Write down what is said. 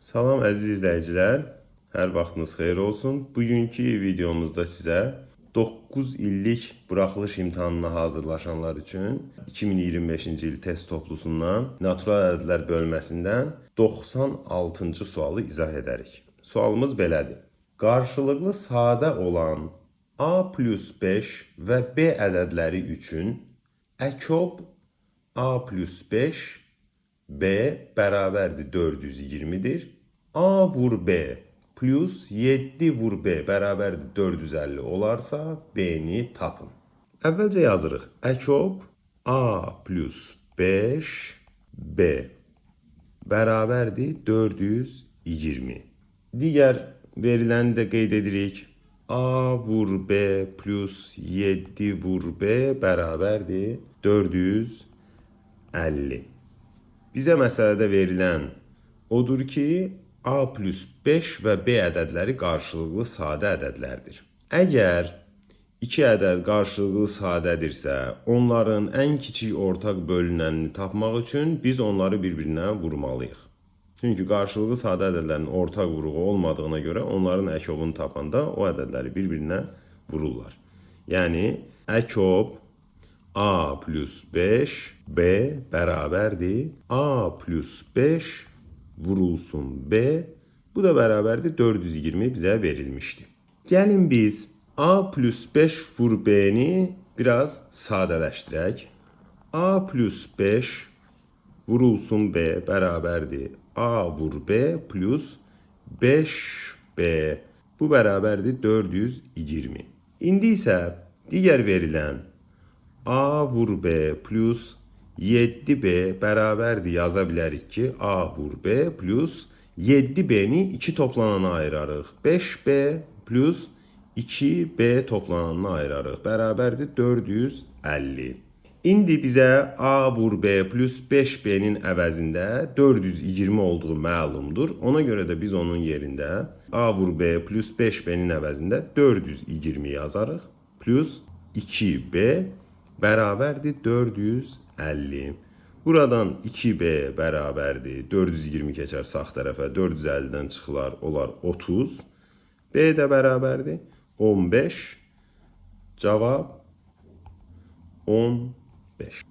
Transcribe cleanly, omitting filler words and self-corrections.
Salam əziz izləyicilər, hər vaxtınız xeyir olsun. Bugünkü videomuzda sizə 9 illik buraxılış imtahanına hazırlaşanlar üçün 2025-ci il test toplusundan natural ədədlər bölməsindən 96-cı sualı izah edərik. Sualımız belədir. Qarşılıqlı sadə olan A plus 5 və B ədədləri üçün əkob A plus 5 B bərabərdir 420'dir. A vur B plus 7 vur B bərabərdir 450 olarsa B'ni tapın. Əvvəlcə yazırıq. Əkob A plus 5 B bərabərdir 420. Digər veriləni də qeyd edirik. A vur B plus 7 vur B bərabərdir 450. Bizə məsələdə verilən odur ki, A plus 5 və B ədədləri qarşılıqlı sadə ədədlərdir. Əgər iki ədəd qarşılıqlı sadədirsə, onların ən kiçik ortaq bölünənini tapmaq üçün biz onları bir-birinə vurmalıyıq. Çünki qarşılıqlı sadə ədədlərin ortaq vuruğu olmadığına görə onların əkobunu tapanda o ədədləri bir-birinə vururlar. Yəni, əkob A plus 5 B bərabərdir A plus 5 vurulsun B. Bu da bərabərdir 420 bizə verilmişdi. Gəlin biz A plus 5 vur B'ni biraz sadələşdirək. A plus 5 vurulsun B bərabərdir A vur B plus 5B. Bu bərabərdir 420. İndi isə digər verilən A vur B plus 7B bərabərdir yaza bilərik ki, A vur B plus 7B'ni 2 toplanana ayırarıq. 5B plus 2B toplanana ayırarıq. Bərabərdir 450. İndi bizə A vur B plus 5B'nin əvəzində 420 olduğu məlumdur. Ona görə də biz onun yerində A vur B plus 5B'nin əvəzində 420 yazarıq. Plus 2B bərabərdir 450. Buradan 2B bərabərdir 420 keçər sağ tərəfə, 450-dən çıxılar, olar 30. B də bərabərdir 15. Cavab 15.